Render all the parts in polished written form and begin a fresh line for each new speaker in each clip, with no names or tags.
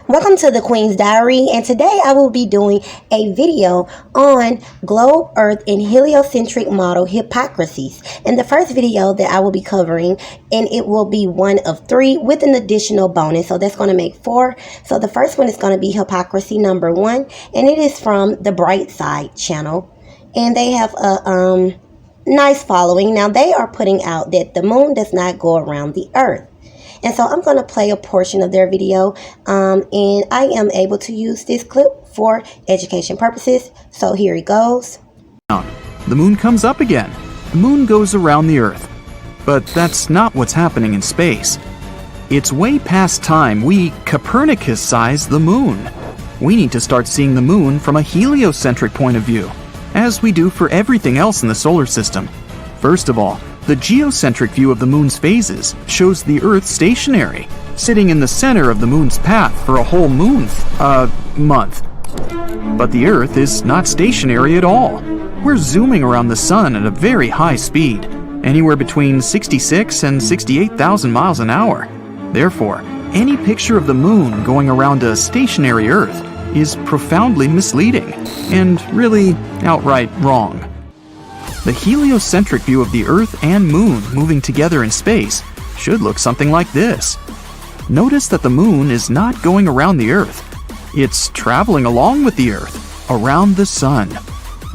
Welcome to the Queen's Diary, and today I will be doing a video on globe, earth, and heliocentric model hypocrisies. And the first video that I will be covering, and it will be one of three with an additional bonus, so that's going to make four. So the first one is going to be hypocrisy number one, and it is from the Bright Side channel, and they have a nice following. Now they are putting out that the moon does not go around the earth. And so I'm going to play a portion of their video, and I am able to use this clip for education purposes. So here it goes.
The moon comes up again. The moon goes around the Earth. But that's not what's happening in space. It's way past time we Copernicus-size the moon. We need to start seeing the moon from a heliocentric point of view, as we do for everything else in the solar system. First of all, the geocentric view of the moon's phases shows the Earth stationary, sitting in the center of the moon's path for a whole month. But the Earth is not stationary at all. We're zooming around the sun at a very high speed, anywhere between 66 and 68,000 miles an hour. Therefore, any picture of the moon going around a stationary Earth is profoundly misleading and really outright wrong. The heliocentric view of the Earth and Moon moving together in space should look something like this. Notice that the Moon is not going around the Earth. It's traveling along with the Earth, around the Sun.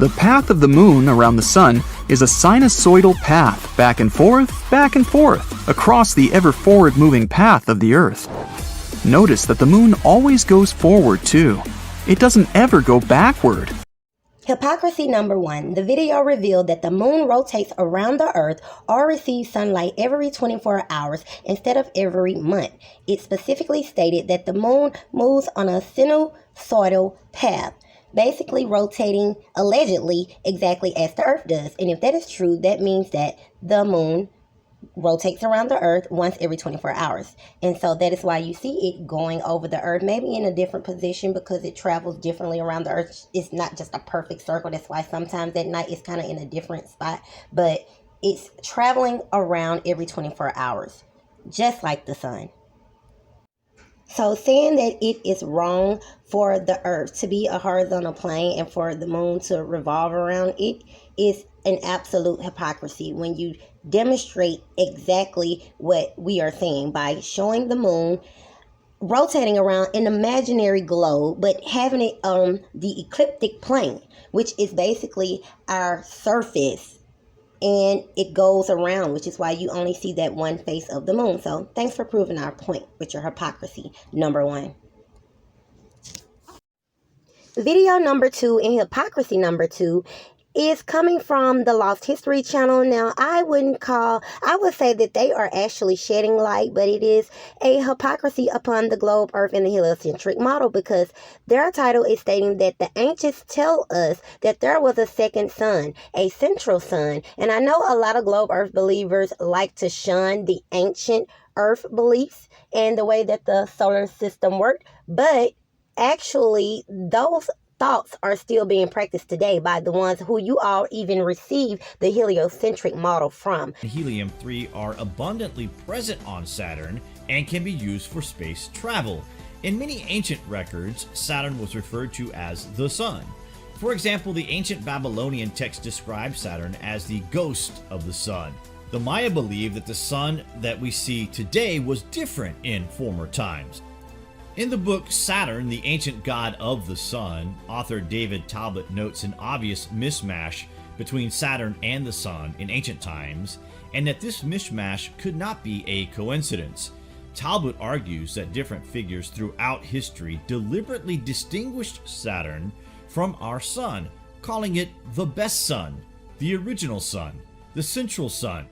The path of the Moon around the Sun is a sinusoidal path, back and forth, across the ever-forward moving path of the Earth. Notice that the Moon always goes forward too. It doesn't ever go backward.
Hypocrisy number one. The video revealed that the moon rotates around the earth or receives sunlight every 24 hours instead of every month. It specifically stated that the moon moves on a sinusoidal path, basically rotating allegedly exactly as the earth does. And if that is true, that means that the moon rotates around the earth once every 24 hours. And so that is why you see it going over the earth, maybe in a different position because it travels differently around the earth. It's not just a perfect circle. That's why sometimes at night it's kind of in a different spot, but it's traveling around every 24 hours, just like the sun. So saying that it is wrong for the earth to be a horizontal plane and for the moon to revolve around it is an absolute hypocrisy when you demonstrate exactly what we are saying by showing the moon rotating around an imaginary globe, but having it on the ecliptic plane, which is basically our surface, and it goes around, which is why you only see that one face of the moon. So thanks for proving our point with your hypocrisy number one. Video number two and hypocrisy number two is coming from the Lost History channel. Now, I would say that they are actually shedding light, but it is a hypocrisy upon the globe, earth, and the heliocentric model because their title is stating that the ancients tell us that there was a second sun, a central sun. And I know a lot of globe earth believers like to shun the ancient earth beliefs and the way that the solar system worked, but actually those thoughts are still being practiced today by the ones who you all even receive the heliocentric model from.
Helium-3 are abundantly present on Saturn and can be used for space travel. In many ancient records, Saturn was referred to as the sun. For example, the ancient Babylonian text describes Saturn as the ghost of the sun. The Maya believed that the sun that we see today was different in former times. In the book Saturn, the Ancient God of the Sun, author David Talbot notes an obvious mismatch between Saturn and the Sun in ancient times, and that this mismatch could not be a coincidence. Talbot argues that different figures throughout history deliberately distinguished Saturn from our Sun, calling it the best sun, the original sun, the central sun.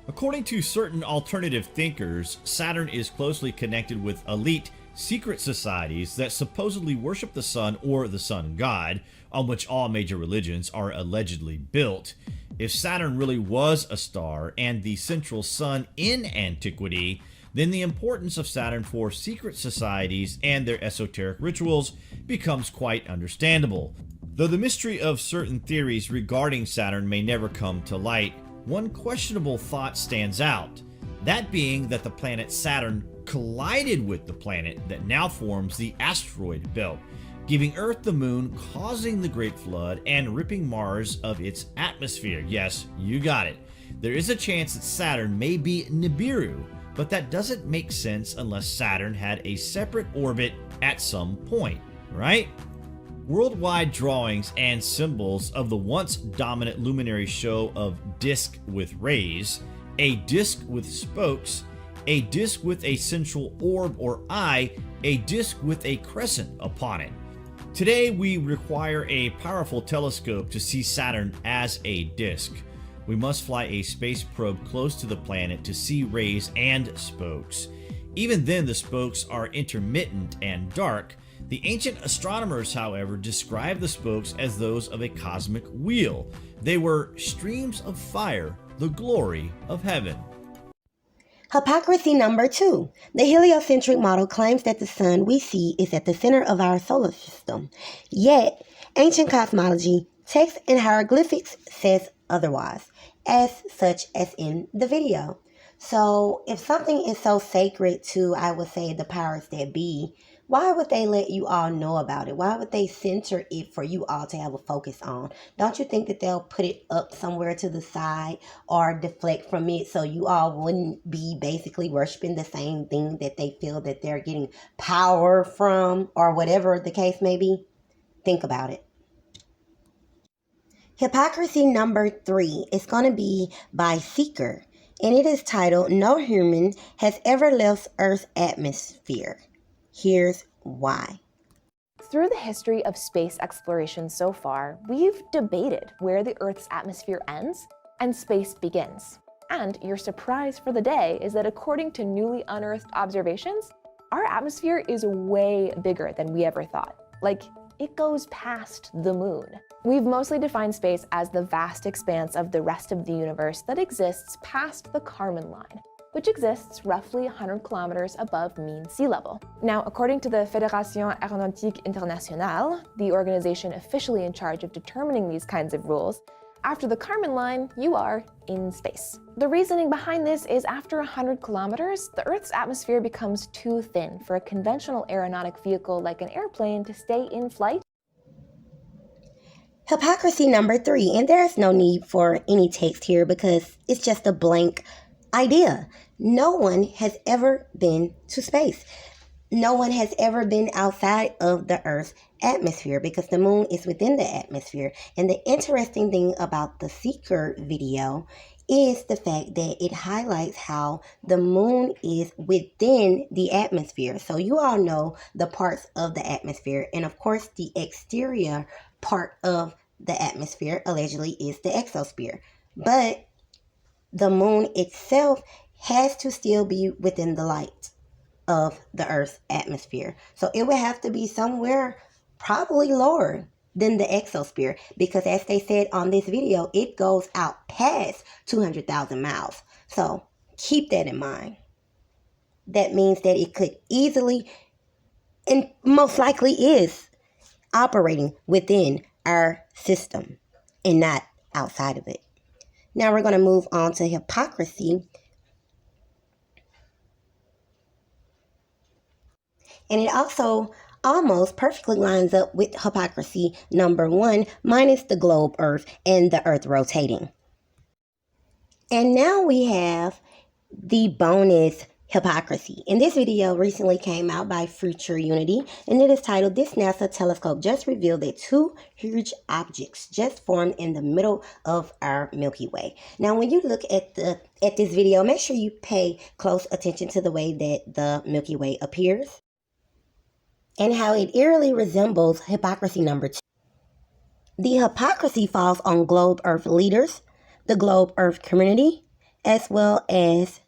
According to certain alternative thinkers, Saturn is closely connected with elite secret societies that supposedly worship the sun or the sun god, on which all major religions are allegedly built. If Saturn really was a star and the central sun in antiquity, then the importance of Saturn for secret societies and their esoteric rituals becomes quite understandable. Though the mystery of certain theories regarding Saturn may never come to light, one questionable thought stands out. That being that the planet Saturn collided with the planet that now forms the asteroid belt, giving Earth the moon, causing the Great Flood, and ripping Mars of its atmosphere. Yes, you got it. There is a chance that Saturn may be Nibiru, but that doesn't make sense unless Saturn had a separate orbit at some point, right? Worldwide drawings and symbols of the once dominant luminary show of disk with rays, a disk with spokes, a disk with a central orb or eye, a disk with a crescent upon it. Today we require a powerful telescope to see Saturn as a disk. We must fly a space probe close to the planet to see rays and spokes. Even then the spokes are intermittent and dark. The ancient astronomers, however, described the spokes as those of a cosmic wheel. They were streams of fire, the glory of heaven.
Hypocrisy number 2. The heliocentric model claims that the sun we see is at the center of our solar system. Yet, ancient cosmology, text and hieroglyphics says otherwise, as such as in the video. So, if something is so sacred to, I would say, the powers that be, why would they let you all know about it? Why would they censor it for you all to have a focus on? Don't you think that they'll put it up somewhere to the side or deflect from it so you all wouldn't be basically worshiping the same thing that they feel that they're getting power from, or whatever the case may be? Think about it. Hypocrisy number 3 is going to be by Seeker, and it is titled, "No Human Has Ever Left Earth's Atmosphere. Here's why."
Through the history of space exploration so far, we've debated where the Earth's atmosphere ends and space begins. And your surprise for the day is that according to newly unearthed observations, our atmosphere is way bigger than we ever thought. Like, it goes past the moon. We've mostly defined space as the vast expanse of the rest of the universe that exists past the Kármán line, which exists roughly 100 kilometers above mean sea level. Now, according to the Fédération Aéronautique Internationale, the organization officially in charge of determining these kinds of rules, after the Kármán line, you are in space. The reasoning behind this is after 100 kilometers, the Earth's atmosphere becomes too thin for a conventional aeronautic vehicle like an airplane to stay in flight.
Hypocrisy number 3, and there's no need for any text here because it's just a blank idea. No one has ever been to space. No one has ever been outside of the Earth's atmosphere because the moon is within the atmosphere. And the interesting thing about the Seeker video is the fact that it highlights how the moon is within the atmosphere. So you all know the parts of the atmosphere. And of course, the exterior part of the atmosphere allegedly is the exosphere. But the moon itself has to still be within the light of the Earth's atmosphere. So it would have to be somewhere probably lower than the exosphere because, as they said on this video, it goes out past 200,000 miles. So keep that in mind. That means that it could easily, and most likely is, operating within our system and not outside of it. Now we're going to move on to hypocrisy. And it also almost perfectly lines up with hypocrisy number 1, minus the globe Earth and the Earth rotating. And now we have the bonus hypocrisy. And this video recently came out by Future Unity, and it is titled, "This NASA telescope just revealed that 2 huge objects just formed in the middle of our Milky Way." Now, when you look at this video, make sure you pay close attention to the way that the Milky Way appears and how it eerily resembles hypocrisy number 2. The hypocrisy falls on globe Earth leaders, the globe Earth community, as well as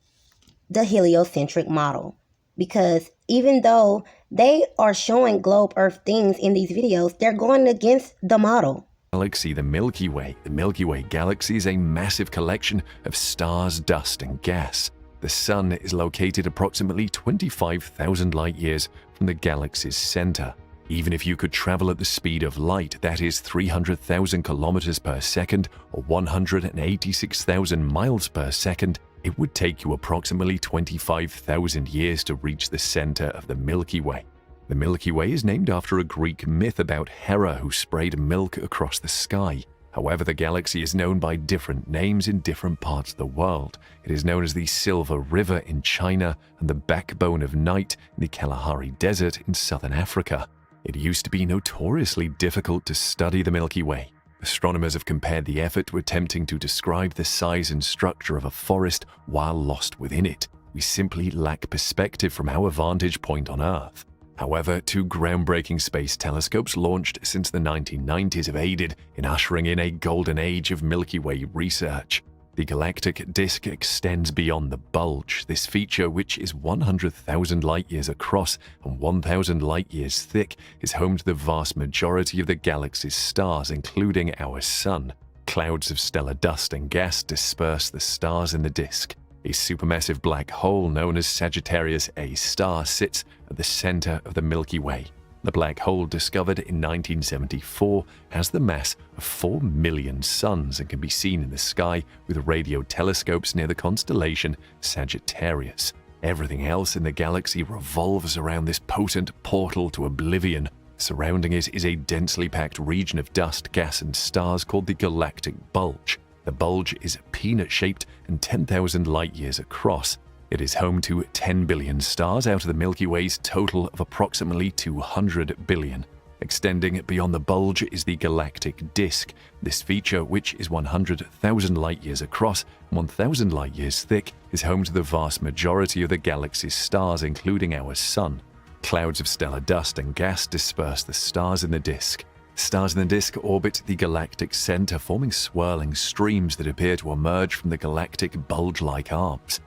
the heliocentric model. Because even though they are showing globe Earth things in these videos, they're going against the model.
Galaxy, the Milky Way. The Milky Way galaxy is a massive collection of stars, dust, and gas. The Sun is located approximately 25,000 light-years from the galaxy's center. Even if you could travel at the speed of light, that is 300,000 kilometers per second or 186,000 miles per second, it would take you approximately 25,000 years to reach the center of the Milky Way. The Milky Way is named after a Greek myth about Hera who sprayed milk across the sky. However, the galaxy is known by different names in different parts of the world. It is known as the Silver River in China and the Backbone of Night in the Kalahari Desert in southern Africa. It used to be notoriously difficult to study the Milky Way. Astronomers have compared the effort to attempting to describe the size and structure of a forest while lost within it. We simply lack perspective from our vantage point on Earth. However, two groundbreaking space telescopes launched since the 1990s have aided in ushering in a golden age of Milky Way research. The galactic disk extends beyond the bulge. This feature, which is 100,000 light-years across and 1,000 light-years thick, is home to the vast majority of the galaxy's stars, including our Sun. Clouds of stellar dust and gas disperse the stars in the disk. A supermassive black hole known as Sagittarius A star sits at the center of the Milky Way. The black hole, discovered in 1974, has the mass of 4 million suns and can be seen in the sky with radio telescopes near the constellation Sagittarius. Everything else in the galaxy revolves around this potent portal to oblivion. Surrounding it is a densely packed region of dust, gas, and stars called the galactic bulge. The bulge is peanut-shaped and 10,000 light-years across. It is home to 10 billion stars out of the Milky Way's total of approximately 200 billion. Extending beyond the bulge is the galactic disk. This feature, which is 100,000 light-years across and 1,000 light-years thick, is home to the vast majority of the galaxy's stars, including our Sun. Clouds of stellar dust and gas disperse the stars in the disk. Stars in the disk orbit the galactic center, forming swirling streams that appear to emerge from the galactic bulge-like arms.